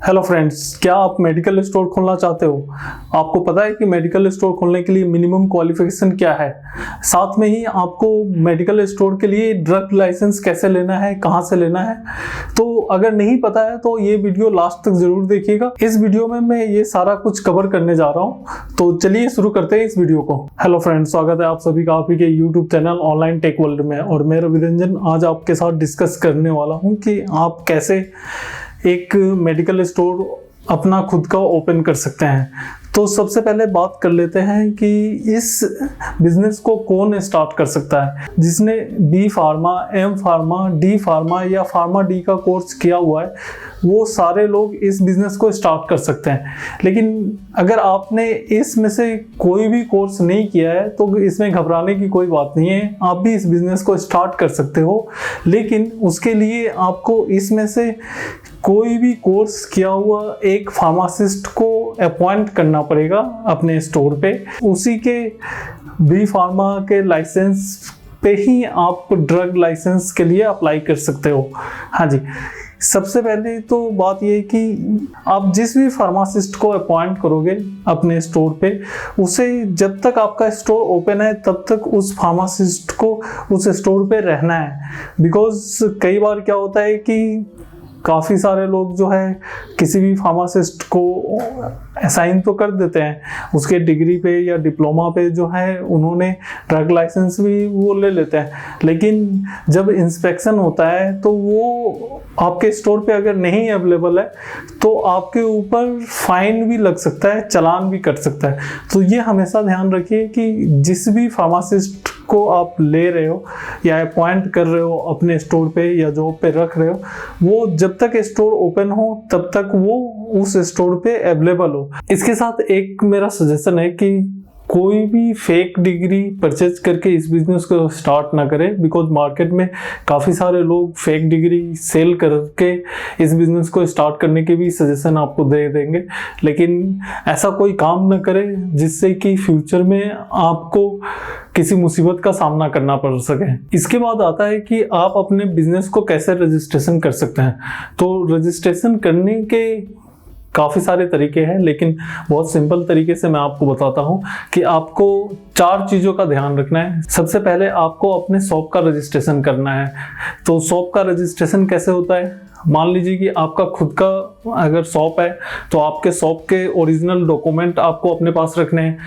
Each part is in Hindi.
हेलो फ्रेंड्स, क्या आप मेडिकल स्टोर खोलना चाहते हो? आपको पता है कि मेडिकल स्टोर खोलने के लिए मिनिमम क्वालिफिकेशन क्या है? साथ में ही आपको मेडिकल स्टोर के लिए ड्रग लाइसेंस कैसे लेना है, कहां से लेना है। तो अगर नहीं पता है तो ये वीडियो लास्ट तक जरूर देखिएगा। इस वीडियो में मैं ये सारा कुछ कवर करने जा रहा हूँ, तो चलिए शुरू करते हैं इस वीडियो को। हेलो फ्रेंड्स, स्वागत है आप सभी का आपके YouTube channel online tech world में। और मैं रवि रंजन आज आपके साथ डिस्कस करने वाला हूँ कि आप कैसे एक मेडिकल स्टोर अपना खुद का ओपन कर सकते हैं। तो सबसे पहले बात कर लेते हैं कि इस बिजनेस को कौन स्टार्ट कर सकता है। जिसने B pharma, M pharma, D pharma या फार्मा डी का कोर्स किया हुआ है, वो सारे लोग इस बिजनेस को स्टार्ट कर सकते हैं। लेकिन अगर आपने इसमें से कोई भी कोर्स नहीं किया है तो इसमें घबराने की कोई बात नहीं है, आप भी इस बिजनेस को स्टार्ट कर सकते हो। लेकिन उसके लिए आपको इसमें से कोई भी कोर्स किया हुआ एक फार्मासिस्ट को अपॉइंट करना पड़ेगा अपने स्टोर पे। उसी के बी फार्मा के लाइसेंस पे ही आप ड्रग लाइसेंस के लिए अप्लाई कर सकते हो। हाँ जी, सबसे पहले तो बात यह है कि आप जिस भी फार्मासिस्ट को अपॉइंट करोगे अपने स्टोर पे, उसे जब तक आपका स्टोर ओपन है तब तक उस फार्मासिस्ट को उस स्टोर पे रहना है। बिकॉज कई बार क्या होता है कि काफ़ी सारे लोग जो है किसी भी फार्मासिस्ट को असाइन तो कर देते हैं, उसके डिग्री पे या डिप्लोमा पे जो है उन्होंने ड्रग लाइसेंस भी वो ले लेते हैं। लेकिन जब इंस्पेक्शन होता है तो वो आपके स्टोर पे अगर नहीं अवेलेबल है तो आपके ऊपर फाइन भी लग सकता है, चालान भी कट सकता है। तो ये हमेशा ध्यान रखिए कि जिस भी फार्मासिस्ट को आप ले रहे हो या अपॉइंट कर रहे हो अपने स्टोर पे या जॉब पे रख रहे हो, वो जब तक स्टोर ओपन हो तब तक वो उस स्टोर पे अवेलेबल हो। इसके साथ एक मेरा सजेशन है कि कोई भी फेक डिग्री परचेज करके इस बिजनेस को स्टार्ट ना करें। बिकॉज मार्केट में काफ़ी सारे लोग फेक डिग्री सेल करके इस बिजनेस को स्टार्ट करने के भी सजेशन आपको दे देंगे। लेकिन ऐसा कोई काम ना करें जिससे कि फ्यूचर में आपको किसी मुसीबत का सामना करना पड़ सके। इसके बाद आता है कि आप अपने बिजनेस को कैसे रजिस्ट्रेशन कर सकते हैं। तो रजिस्ट्रेशन करने के काफ़ी सारे तरीके हैं, लेकिन बहुत सिंपल तरीके से मैं आपको बताता हूं कि आपको 4 चीज़ों का ध्यान रखना है। सबसे पहले आपको अपने शॉप का रजिस्ट्रेशन करना है। तो शॉप का रजिस्ट्रेशन कैसे होता है? मान लीजिए कि आपका खुद का अगर शॉप है तो आपके शॉप के ओरिजिनल डॉक्यूमेंट आपको अपने पास रखने हैं।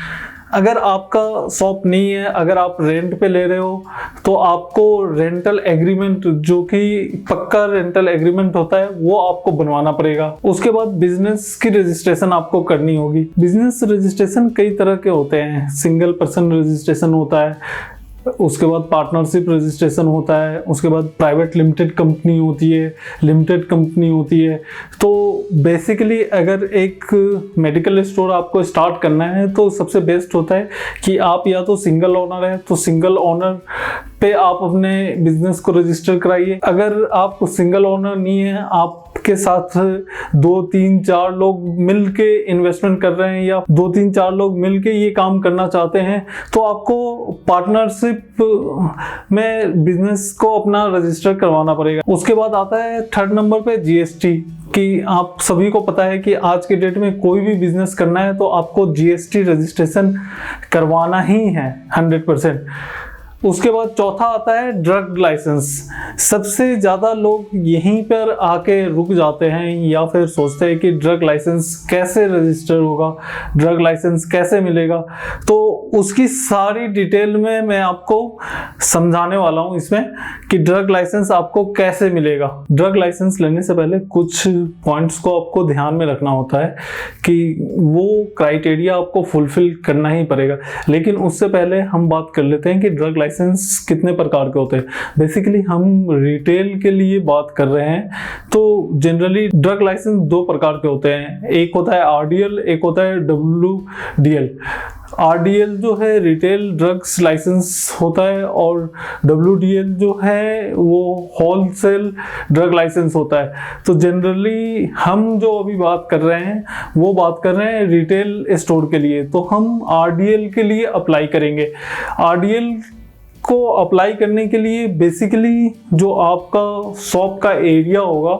अगर आपका शॉप नहीं है, अगर आप रेंट पे ले रहे हो, तो आपको रेंटल एग्रीमेंट, जो कि पक्का रेंटल एग्रीमेंट होता है, वो आपको बनवाना पड़ेगा। उसके बाद बिजनेस की रजिस्ट्रेशन आपको करनी होगी। बिजनेस रजिस्ट्रेशन कई तरह के होते हैं। सिंगल पर्सन रजिस्ट्रेशन होता है, उसके बाद पार्टनरशिप रजिस्ट्रेशन होता है, उसके बाद प्राइवेट लिमिटेड कंपनी होती है, लिमिटेड कंपनी होती है। तो बेसिकली अगर एक मेडिकल स्टोर आपको स्टार्ट करना है तो सबसे बेस्ट होता है कि आप या तो सिंगल ओनर है तो सिंगल ओनर पे आप अपने बिजनेस को रजिस्टर कराइए। अगर आप सिंगल ओनर नहीं है, आपके साथ 2, 3, 4 लोग मिल के इन्वेस्टमेंट कर रहे हैं या 2, 3, 4 लोग मिल के ये काम करना चाहते हैं, तो आपको पार्टनरशिप में बिजनेस को अपना रजिस्टर करवाना पड़ेगा। उसके बाद आता है 3rd नंबर पे जीएसटी। कि आप सभी को पता है कि आज के डेट में कोई भी बिजनेस करना है तो आपको जीएसटी रजिस्ट्रेशन करवाना ही है 100%। उसके बाद चौथा आता है ड्रग लाइसेंस। सबसे ज़्यादा लोग यहीं पर आके रुक जाते हैं या फिर सोचते हैं कि ड्रग लाइसेंस कैसे रजिस्टर होगा, ड्रग लाइसेंस कैसे मिलेगा। तो उसकी सारी डिटेल में मैं आपको समझाने वाला हूँ इसमें कि ड्रग लाइसेंस आपको कैसे मिलेगा। ड्रग लाइसेंस लेने से पहले कुछ पॉइंट्स को आपको ध्यान में रखना होता है कि वो क्राइटेरिया आपको फुलफिल करना ही पड़ेगा। लेकिन उससे पहले हम बात कर लेते हैं कि ड्रग लाइसेंस कितने प्रकार के होते हैं। बेसिकली हम रिटेल के लिए बात कर रहे हैं तो जनरली ड्रग लाइसेंस 2 प्रकार के होते हैं। एक होता है आरडीएल, एक होता है डब्ल्यूडीएल। आरडीएल जो है रिटेल ड्रग्स लाइसेंस होता है और डब्ल्यूडीएल जो है वो होलसेल ड्रग लाइसेंस होता है। तो जनरली हम जो अभी बात कर रहे हैं वो बात कर रहे हैं रिटेल स्टोर के लिए, तो हम आरडीएल के लिए अप्लाई करेंगे। आरडीएल इसको अप्लाई करने के लिए बेसिकली जो आपका शॉप का एरिया होगा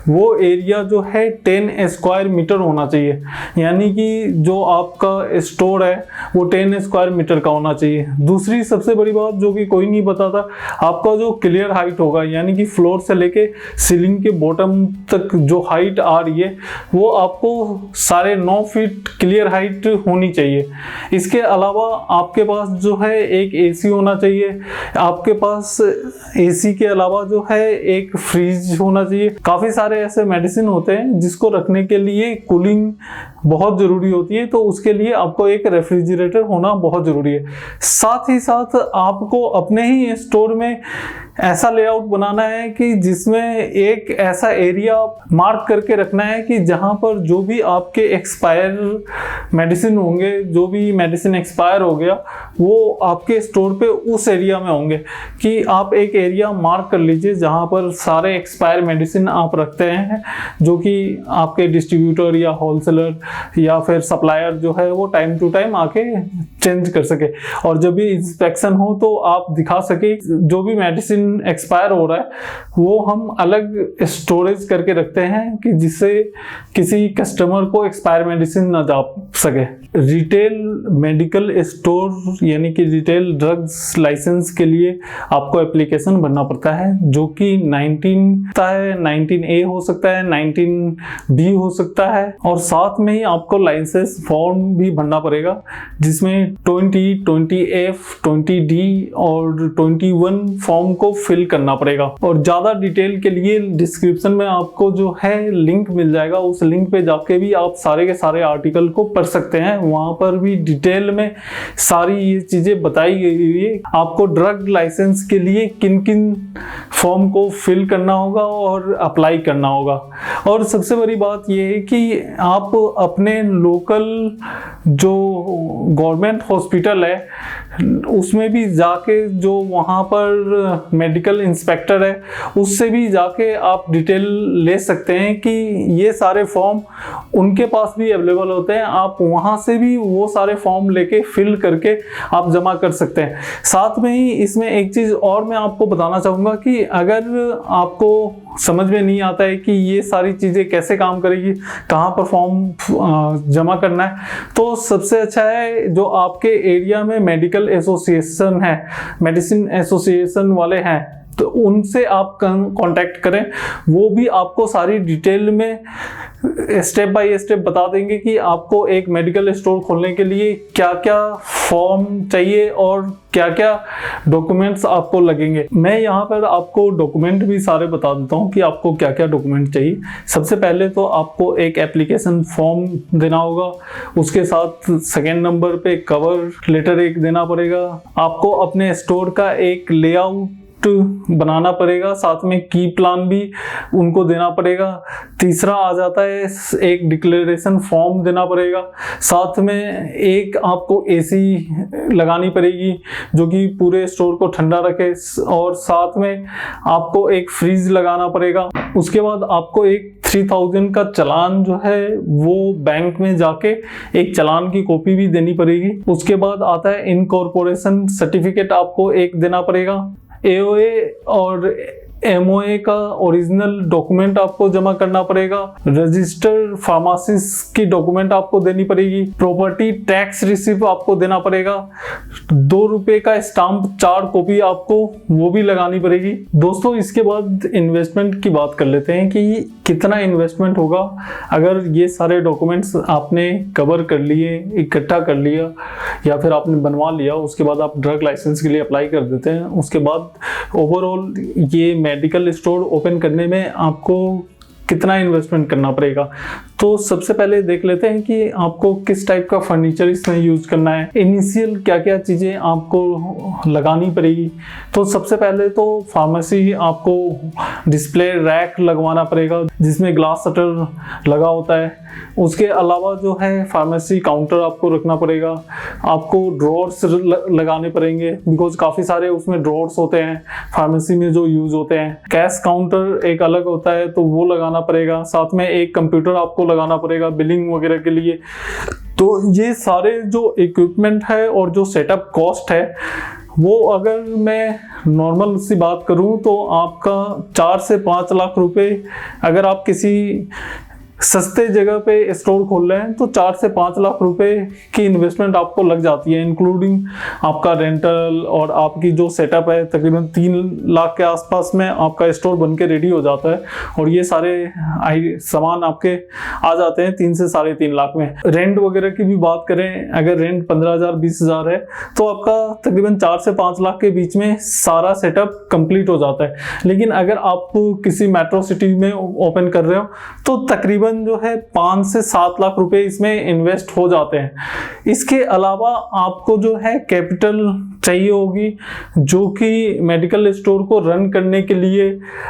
वो एरिया जो है 10 स्क्वायर मीटर होना चाहिए, यानी कि जो आपका स्टोर है वो 10 स्क्वायर मीटर का होना चाहिए। दूसरी सबसे बड़ी बात जो कि कोई नहीं बताता, आपका जो क्लियर हाइट होगा यानी कि फ्लोर से लेके सीलिंग के बॉटम तक जो हाइट आ रही है वो आपको 9.5 फीट क्लियर हाइट होनी चाहिए। इसके अलावा आपके पास जो है एक एसी होना चाहिए, आपके पास एसी के अलावा जो है एक फ्रिज होना चाहिए। काफ़ी सारे ऐसे मेडिसिन होते हैं जिसको रखने के लिए कूलिंग बहुत ज़रूरी होती है, तो उसके लिए आपको एक रेफ्रिजरेटर होना बहुत ज़रूरी है। साथ ही साथ आपको अपने ही स्टोर में ऐसा लेआउट बनाना है कि जिसमें एक ऐसा एरिया मार्क करके रखना है कि जहां पर जो भी आपके एक्सपायर मेडिसिन होंगे, जो भी मेडिसिन एक्सपायर हो गया वो आपके स्टोर पे उस एरिया में होंगे। कि आप एक एरिया मार्क कर लीजिए जहां पर सारे एक्सपायर मेडिसिन आप रखते हैं, जो कि आपके डिस्ट्रीब्यूटर या होलसेलर या फिर सप्लायर जो है वो टाइम टू टाइम आके चेंज कर सके, और जब भी इंस्पेक्शन हो तो आप दिखा सके जो भी मेडिसिन एक्सपायर हो रहा है वो हम अलग स्टोरेज करके रखते हैं कि जिससे किसी कस्टमर को एक्सपायर मेडिसिन ना जा सके। रिटेल मेडिकल स्टोर यानी कि रिटेल ड्रग्स लाइसेंस के लिए आपको एप्लीकेशन भरना पड़ता है, जो कि 19A हो सकता है, 19B हो सकता है, और साथ में ही आपको लाइसेंस फॉर्म भी भरना पड़ेगा जिसमें 20, 20F, 20D और 21 फॉर्म को फिल करना पड़ेगा। और ज़्यादा डिटेल के लिए डिस्क्रिप्शन में आपको जो है लिंक मिल जाएगा, उस लिंक पे जाके भी आप सारे के सारे आर्टिकल को पढ़ सकते हैं। वहाँ पर भी डिटेल में सारी ये चीज़ें बताई गई है, आपको ड्रग लाइसेंस के लिए किन किन फॉर्म को फिल करना होगा और अप्लाई करना होगा। और सबसे बड़ी बात ये है कि आप अपने लोकल जो गवर्नमेंट हॉस्पिटल है उसमें भी जाके, जो वहाँ पर मेडिकल इंस्पेक्टर है उससे भी जाके आप डिटेल ले सकते हैं कि ये सारे फॉर्म उनके पास भी अवेलेबल होते हैं। आप वहाँ से भी वो सारे फॉर्म लेके फिल करके आप जमा कर सकते हैं। साथ में ही इसमें एक चीज़ और मैं आपको बताना चाहूँगा कि अगर आपको समझ में नहीं आता है कि ये सारी चीज़ें कैसे काम करेगी, कहाँ पर फॉर्म जमा करना है, तो सबसे अच्छा है जो आपके एरिया में मेडिकल एसोसिएशन है, मेडिसिन एसोसिएशन वाले हैं, तो उनसे आप कांटेक्ट करें। वो भी आपको सारी डिटेल में स्टेप बाय स्टेप बता देंगे कि आपको एक मेडिकल स्टोर खोलने के लिए क्या क्या फॉर्म चाहिए और क्या क्या डॉक्यूमेंट्स आपको लगेंगे। मैं यहाँ पर आपको डॉक्यूमेंट भी सारे बता देता हूँ कि आपको क्या क्या डॉक्यूमेंट चाहिए। सबसे पहले तो आपको एक एप्लीकेशन फॉर्म देना होगा, उसके साथ सेकेंड नंबर पे कवर लेटर एक देना पड़ेगा। आपको अपने स्टोर का एक लेआउट बनाना पड़ेगा, साथ में की प्लान भी उनको देना पड़ेगा। तीसरा आ जाता है एक डिक्लेरेशन फॉर्म देना पड़ेगा, साथ में एक आपको एसी लगानी पड़ेगी जो कि पूरे स्टोर को ठंडा रखे, और साथ में आपको एक फ्रीज लगाना पड़ेगा। उसके बाद आपको एक 3000 का चालान जो है वो बैंक में जाके एक चालान की कॉपी भी देनी पड़ेगी। उसके बाद आता है इनकॉर्पोरेशन सर्टिफिकेट आपको एक देना पड़ेगा। AOA और MOA का ओरिजिनल डॉक्यूमेंट आपको जमा करना पड़ेगा। रजिस्टर्ड फार्मासिस्ट की डॉक्यूमेंट आपको देनी पड़ेगी। प्रॉपर्टी टैक्स रिसिप्ट आपको देना पड़ेगा। 2 रुपए का स्टाम्प 4 कॉपी आपको वो भी लगानी पड़ेगी। दोस्तों इसके बाद इन्वेस्टमेंट की बात कर लेते हैं कि कितना इन्वेस्टमेंट होगा अगर ये सारे डॉक्यूमेंट्स आपने कवर कर लिए, इकट्ठा कर लिया या फिर आपने बनवा लिया, उसके बाद आप ड्रग लाइसेंस के लिए अप्लाई कर देते हैं। उसके बाद ओवरऑल ये मेडिकल स्टोर ओपन करने में आपको कितना इन्वेस्टमेंट करना पड़ेगा। तो सबसे पहले देख लेते हैं कि आपको किस टाइप का फर्नीचर इसमें यूज करना है, इनिशियल क्या क्या चीज़ें आपको लगानी पड़ेगी। तो सबसे पहले तो फार्मेसी आपको डिस्प्ले रैक लगवाना पड़ेगा जिसमें ग्लास शटर लगा होता है। उसके अलावा जो है फार्मेसी काउंटर आपको रखना पड़ेगा। आपको ड्रॉर्स लगाने पड़ेंगे बिकॉज काफ़ी सारे उसमें ड्रॉर्स होते हैं फार्मेसी में जो यूज होते हैं। कैश काउंटर एक अलग होता है तो वो लगाना पड़ेगा। साथ में एक कंप्यूटर आपको लगाना पड़ेगा बिलिंग वगैरह के लिए। तो ये सारे जो इक्विपमेंट है और जो सेटअप कॉस्ट है वो अगर मैं नॉर्मल सी बात करूं तो आपका 4 से 5 लाख रुपए, अगर आप किसी सस्ते जगह पे स्टोर खोल रहे हैं तो 4 से 5 लाख रुपए की इन्वेस्टमेंट आपको लग जाती है, इंक्लूडिंग आपका रेंटल और आपकी जो सेटअप है। तकरीबन 3 लाख के आसपास में आपका स्टोर बन के रेडी हो जाता है और ये सारे सामान आपके आ जाते हैं 3 से 3.5 लाख में। रेंट वगैरह की भी बात करें, अगर रेंट 15,000 20,000 है तो आपका तकरीबन 4 से 5 लाख के बीच में सारा सेटअप कंप्लीट हो जाता है। लेकिन अगर आप किसी मेट्रो सिटी में ओपन कर रहे हो तो तकरीबन जो है 5 से 7 लाख रुपए इसमें इन्वेस्ट हो जाते हैं। इसके अलावा आपको जो है कैपिटल चाहिए होगी, जो कि मेडिकल स्टोर को रन करने के लिए,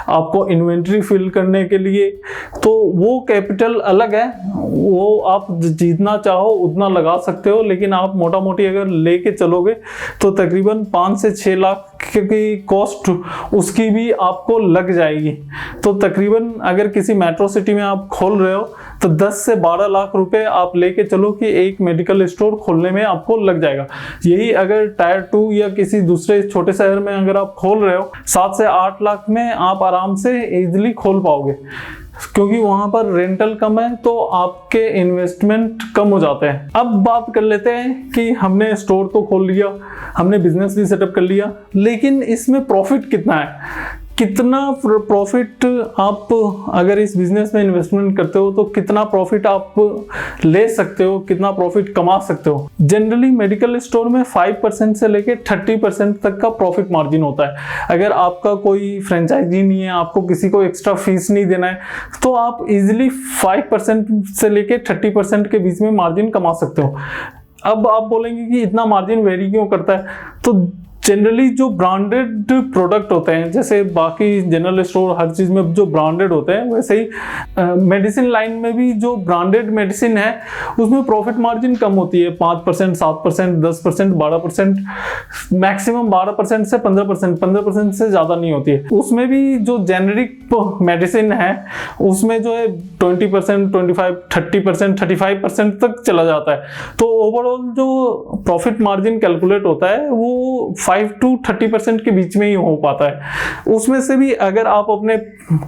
आपको इन्वेंट्री फिल करने के लिए, तो वो कैपिटल अलग है। वो आप जितना चाहो उतना लगा सकते हो, लेकिन आप मोटा मोटी अगर लेके चलोगे तो तकरीबन 5 से 6 लाख की कॉस्ट उसकी भी आपको लग जाएगी। तो तकरीबन अगर किसी मेट्रो सिटी में आप खोल रहे हो तो 10 से 12 लाख रुपए आप लेके चलो कि एक मेडिकल स्टोर खोलने में आपको लग जाएगा। यही अगर टायर 2 या किसी दूसरे छोटे शहर में अगर आप खोल रहे हो 7 से 8 लाख में आप आराम से इजीली खोल पाओगे, क्योंकि वहां पर रेंटल कम है तो आपके इन्वेस्टमेंट कम हो जाते हैं। अब बात कर लेते हैं कि हमने स्टोर तो खोल लिया, हमने बिजनेस भी सेटअप कर लिया, लेकिन इसमें प्रॉफिट कितना है, कितना प्रॉफिट आप अगर इस बिजनेस में इन्वेस्टमेंट करते हो तो कितना प्रॉफिट आप ले सकते हो, कितना प्रॉफिट कमा सकते हो। जनरली मेडिकल स्टोर में 5% से लेके 30% तक का प्रॉफिट मार्जिन होता है। अगर आपका कोई फ्रेंचाइजी नहीं है, आपको किसी को एक्स्ट्रा फीस नहीं देना है, तो आप इजीली 5% से लेके 30% के बीच में मार्जिन कमा सकते हो। अब आप बोलेंगे कि इतना मार्जिन वेरी क्यों करता है, तो जनरली जो ब्रांडेड प्रोडक्ट होते हैं, जैसे बाकी जनरल स्टोर हर चीज में जो ब्रांडेड होते हैं, वैसे ही मेडिसिन लाइन में भी जो ब्रांडेड मेडिसिन है उसमें प्रॉफिट मार्जिन कम होती है। 5%, 7%, 10%, 12%, मैक्सिमम 12% से 15%, 15% से ज्यादा नहीं होती है। उसमें भी जो जेनेरिक मेडिसिन है उसमें जो है 20%, 25%, 30%, 35% तक चला जाता है। तो ओवरऑल जो प्रॉफिट मार्जिन कैलकुलेट होता है वो 5 to 30% के बीच में ही हो पाता है। उसमें से भी अगर आप अपने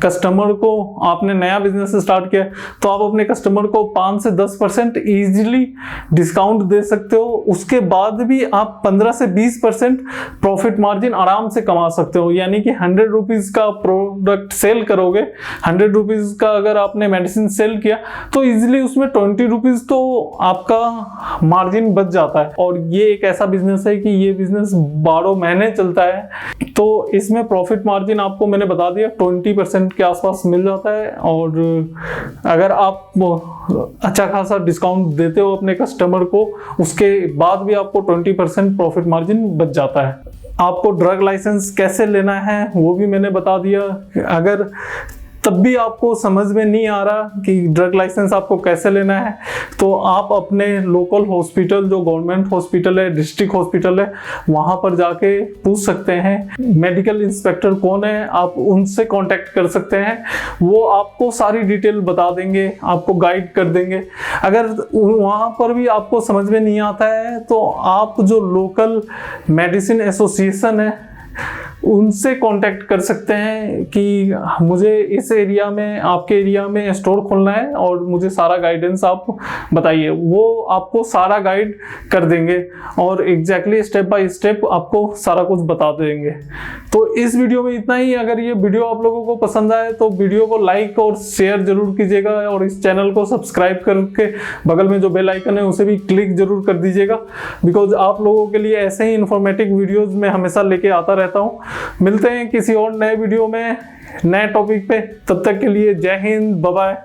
कस्टमर को, आपने नया बिजनेस स्टार्ट किया तो आप अपने कस्टमर को 5 से 10% इजीली डिस्काउंट दे सकते हो। उसके बाद भी आप 15 से 20% प्रॉफिट मार्जिन आराम से कमा सकते हो। यानी कि 100 रुपीज का प्रोडक्ट सेल करोगे, 100 रुपीज का अगर आपने मेडिसिन सेल किया तो इजीली उसमें 20 रुपीज तो आपका मार्जिन बच जाता है। और ये एक ऐसा बिजनेस है कि ये बिजनेस 12 महीने चलता है, तो इसमें प्रॉफिट मार्जिन आपको मैंने बता दिया 20% के आसपास मिल जाता है। और अगर आप अच्छा खासा डिस्काउंट देते हो अपने कस्टमर को, उसके बाद भी आपको 20% प्रॉफिट मार्जिन बच जाता है। आपको ड्रग लाइसेंस कैसे लेना है वो भी मैंने बता दिया। अगर तब भी आपको समझ में नहीं आ रहा कि ड्रग लाइसेंस आपको कैसे लेना है, तो आप अपने लोकल हॉस्पिटल, जो गवर्नमेंट हॉस्पिटल है, डिस्ट्रिक्ट हॉस्पिटल है, वहां पर जाके पूछ सकते हैं। मेडिकल इंस्पेक्टर कौन है, आप उनसे कांटेक्ट कर सकते हैं। वो आपको सारी डिटेल बता देंगे, आपको गाइड कर देंगे। अगर वहां पर भी आपको समझ में नहीं आता है तो आप जो लोकल मेडिसिन एसोसिएशन है उनसे कांटेक्ट कर सकते हैं कि मुझे इस एरिया में, आपके एरिया में स्टोर खोलना है और मुझे सारा गाइडेंस आप बताइए। वो आपको सारा गाइड कर देंगे और एग्जैक्टली स्टेप बाय स्टेप आपको सारा कुछ बता देंगे। तो इस वीडियो में इतना ही। अगर ये वीडियो आप लोगों को पसंद आए तो वीडियो को लाइक और शेयर जरूर कीजिएगा और इस चैनल को सब्सक्राइब करके बगल में जो बेल आइकन है उसे भी क्लिक जरूर कर दीजिएगा, बिकॉज आप लोगों के लिए ऐसे ही इंफॉर्मेटिव वीडियोज मैं हमेशा लेके आता रहता हूँ। मिलते हैं किसी और नए वीडियो में नए टॉपिक पे। तब तक के लिए जय हिंद, बाय बाय।